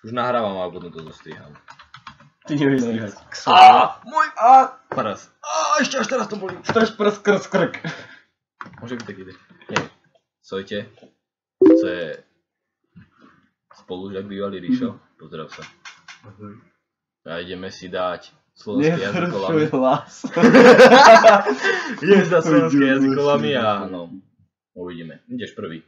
Už nahrávam, ale potom to zostriham. Ty nevieš strihať. Môj prs. Ešte až teraz to bolí. Straš prs krk. Môže byť taký. Nie. Sojte. To je spolužiak bývalý Ríšo. Pozdrav sa. A ideme si dať slovenské jazykolami. hlas. Ideme si dať slovenské jazykolami a no. Uvidíme. Ideš prvý.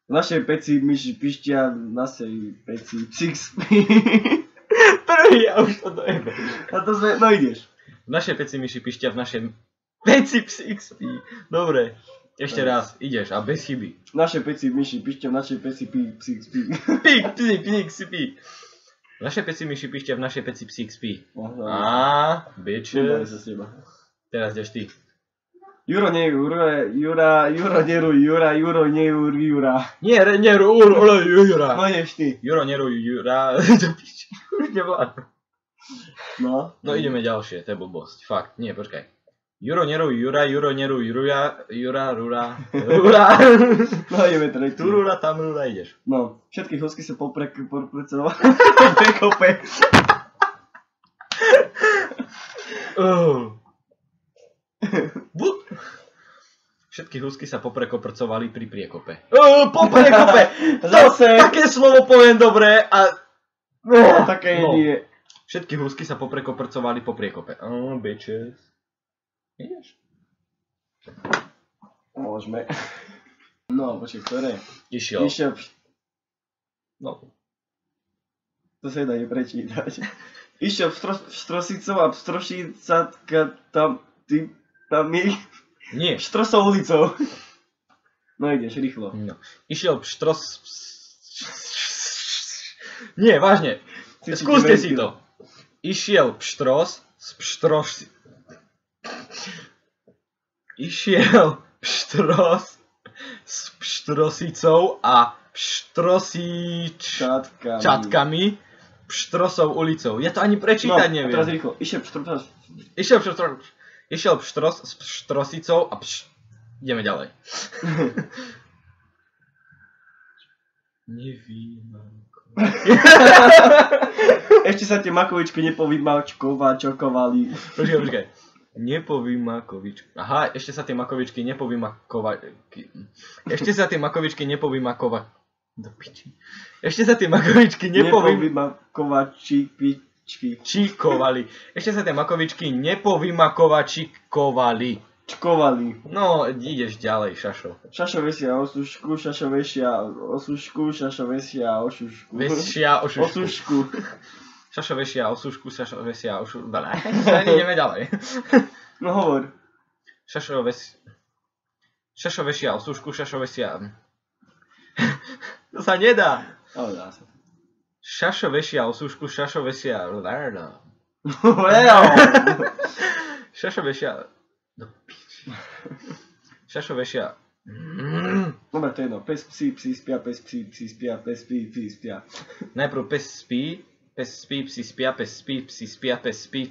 V našej peci myši pištia, v našej peci psík spí. Prvý, ja už to dojebe. A to sme, no ideš. V našej peci myši pištia, v našej peci psík spí. Dobre. Ešte raz, ideš a bez chyby. V našej peci myši pištia, v našej peci psík spí. Pík spí. V našej peci myši pištia, v našej peci psík spí. Bitches. Teraz ideš ty. Juro nejur, Jura neruj, Juro nejur, Jura. Nie, neruj, Jura. No ideš ty. Juro neruj, Jura. Nevládam. No. No ideme ďalšie, to je blbosť. Fakt, nie, počkaj. Juro neruj, Juro neruj, Jura. No ideme teda. Tu rura, tam rura, ideš. No, všetky husky sa poprecovali. Prekope. Všetky husky sa poprekoprcovali pri priekope. Poprekope! Zase. Také slovo poviem dobre a... Také nie. Všetky husky sa poprekoprcovali po priekope. Bitches. Ideš? Môžeme. No, počkej, ktoré? Išiel. No. To sa nedá neprečítať. Išiel Štrosicou a Štrosicatka tam je... Nie. Štrosou ulicou. No ideš, rýchlo. No. Išiel Nie, vážne. Skúste si to. Išiel Išiel Pštros s Pštrosicou a Pštrosičatkami Pštrosou ulicou. Ja to ani prečítať neviem. No, teraz rýchlo. Išiel Pštros s Pštrosicou a ideme ďalej. Ešte sa tie makovičky nepovymačkovali. Počkaj. Nepovymakovičky. Aha, ešte sa tie makovičky nepovymakovali. Ešte sa tie makovičky nepovymakovali. Do piči. Ešte sa tie makovičky Čikovali. Ešte sa tie makovičky nepovymakovačikovali. Čkovali. No, ideš ďalej, Šašo. Šašo vesia osušku, Šašo vesia osušku, Šašo vesia ošušku. Vesia osušku. Šašo vesia osušku, Šašo vesia osušku. Ideme ďalej. No hovor. Šašo vesia osušku, Šašo vesia... To sa nedá. Dá sa. Šašo vesia osušku, Šašo vesia... Šašo vesia... Šašo vesia... Dobre, to je jedno. Pes psi spia, pes psi spia, pes psi spia. Najprv pes spí, psi spia, pes spia, pes spí.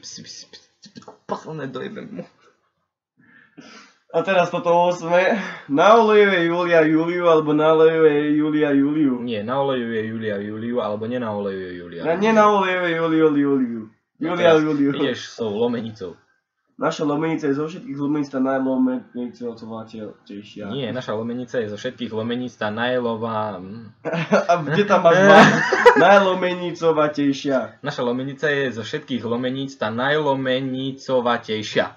Posledné dojebem mu. A teraz potom sme naolejuje Julia Juliu, alebo naolejuje Julia Juliu. Nie, naolejuje Julia Juliu, alebo nenaolejuje Julia. Nenaolejuje Juliu. Julia Juliu. Ideš s tou lomenicou. Naša lomenica je zo všetkých lomeníc tá najlomeniteľnejšia. Nie, naša lomenica je zo všetkých lomeníc tá najlová... A kde tam máš najlomenicovatejšia? Naša lomenica je zo všetkých lomeníc tá najlomenicovatejšia.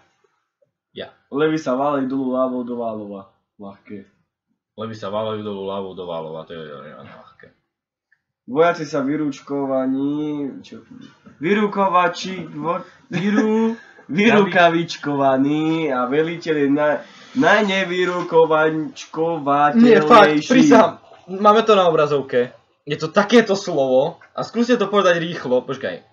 Ja. Levy sa váľajú dolu ľavou do Válova. Ľahké. Levy sa váľajú dolu ľavou do Válova, to je ľahké. Vojaci sa vyrukavičkovaní a veliteľ je najnevyrukovačkovateľnejší. Nie, fakt, prísahám. Máme to na obrazovke. Je to takéto slovo a skúste to povedať rýchlo. Počkaj.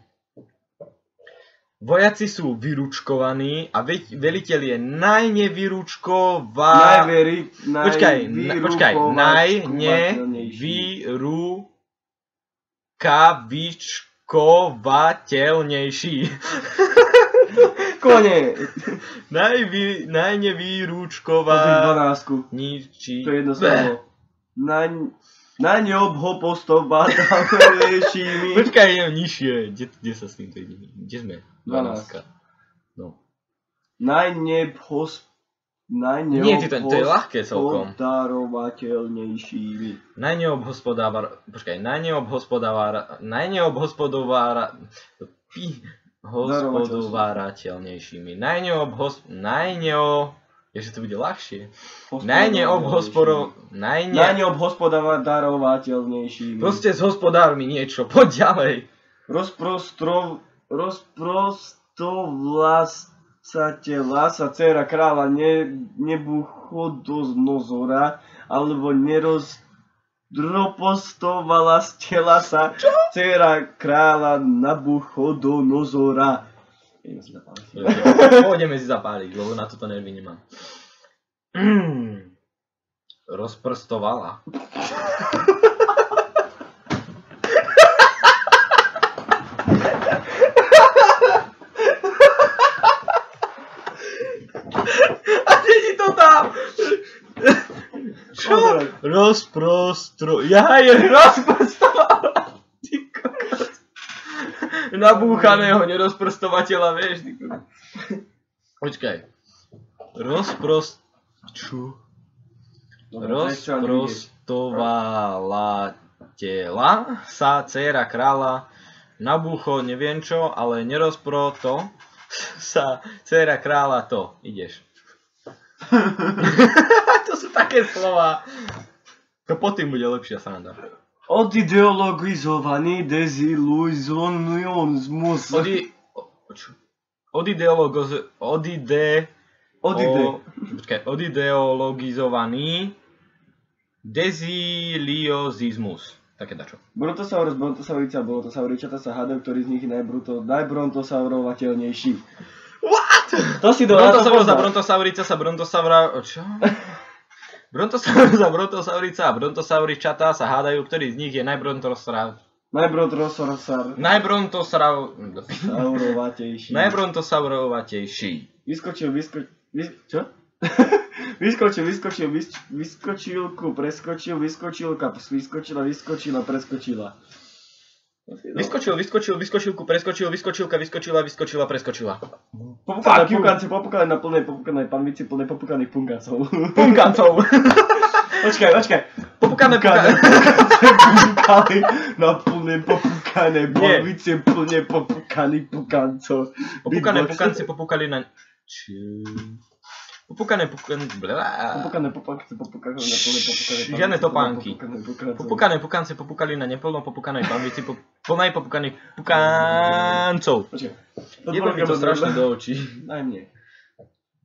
Vojaci sú vyručkovaní a veliteľ je najnevyrukovateľnejší. Kone. Najnevýručkovateľnejší. To je jedno slovo. Na ňom ho postovávateľnejšími. Počkaj, idem nižšie. Kde sa s týmto ide? Kde sme? 12. No. Nie, to je ľahké celkom. Najneobhospodárovateľnejšími. Hospodovárateľnejšími. Ježe to bude ľahšie. Najneobhospodárovateľnejšími. Proste s hospodármi niečo, poď ďalej. Rozprostovateľa sa dcéra kráľa Nebuchodonozora, alebo nerozprostovala z tela sa dcéra kráľa Nabuchodonozora. Pôjdeme si zapáliť, lebo na toto nervy nemám. Rozprstovala. A kde to tam? Čo? Rozprstovala. Nabúchaného nerozprostovateľa, vieš. Počkaj. Rozprostovalateľa sa dcéra kráľa Nabucho neviem čo, ale nerozproto sa dcéra kráľa to. Ideš. To sú také slova. To potom bude lepšia sranda. Odideologizovaný deziluzionizmus. Odideologizovaný deziliozizmus. Také dačo. Brontosaurus, Brontosaurica, Brontosauričata sa hádajú, ktorý z nich je najbrontosaurovateľnejší. What? To si do Brontosaurus a Brontosaurica sa Brontosaura... Čo? Brontosaurus a Brontosaurica a Brontosauričata sa hádajú, ktorý z nich je najbrontosaurovatejší. Vyskočil, preskočila. Popukali na plnej popukanej panvici, plnej popukaných punkancov. Počkaj. Popukali na plnej popukanej panvici, plnej popukaných punkancov. Popukali na... Popúkané žiadne topánky. Popúkané pukance popúkali na neplno popúkanej panvici plnej popúkaných pukáncov. Jedno mi to strašne do očí. Aj mne.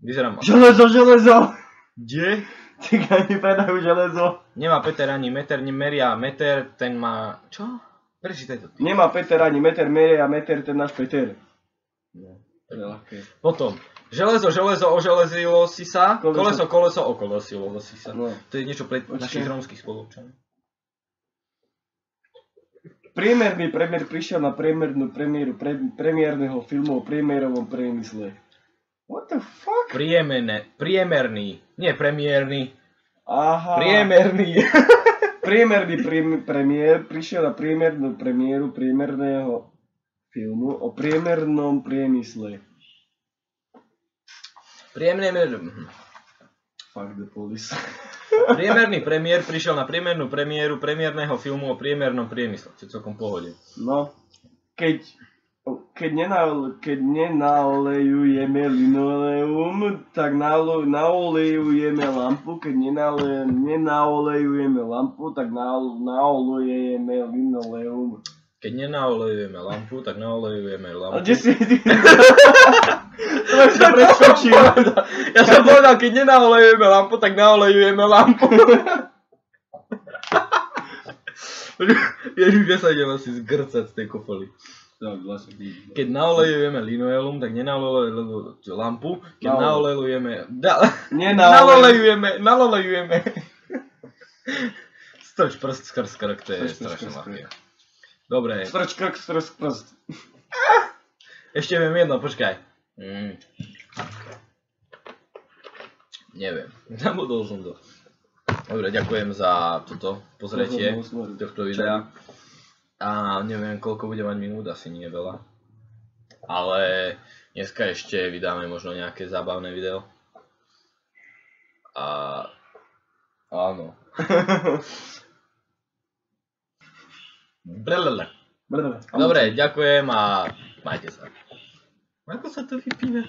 Vyzerám... Železo! Kde? Cigáni predajú železo. Nemá Peter ani meter, nemeria meter, ten má... Čo? Prečítaj to. Nemá Peter ani meter, meria meter, ten náš Peter. No, to je ľahké. Potom. Železo, oželezilo si sa, koleso, okolesilo si sa. No. To je niečo pre našich rómskych spoluobčanov. Priemerný premiér prišiel na priemernú premiéru premiérneho filmu o premiérovom priemysle. What the fuck? Priemerný, nie premiérny. Aha. Priemerný. Priemerný premiér prišiel na priemernú premiéru priemerného filmu o priemernom priemysle. Fuck the police. Priemerný premiér prišiel na priemernú premiéru premiérneho filmu o priemernom priemysle. To je celkom pohode. No, keď nenaolejujeme linoleum, tak naolejujeme lampu. Keď nenaolejujeme lampu, tak naolejujeme linoleum. Keď nenaolejujeme lampu, tak naolejujeme lampu. A kde si... To sa preskočil. Ja som povedal, keď nenaolejujeme lampu, tak naolejujeme lampu. Ježiš, ja sa idem asi zgrcať z tej kofoly. Keď naolejujeme linoleum, tak nenaolejujeme lampu. Keď naolejujeme... Nalolejujeme. Strč prst, skrk, to je strašne ľahké. Dobre. Strč prst. Ešte viem jedno, počkaj. Neviem, zabudol som to. Dobre, ďakujem za toto pozretie tohto videa. A neviem, koľko bude mať minút, asi nie veľa. Ale dneska ešte vydáme možno nejaké zábavné video. A áno. Dobre, ďakujem a majte sa. Ako sa to vypína?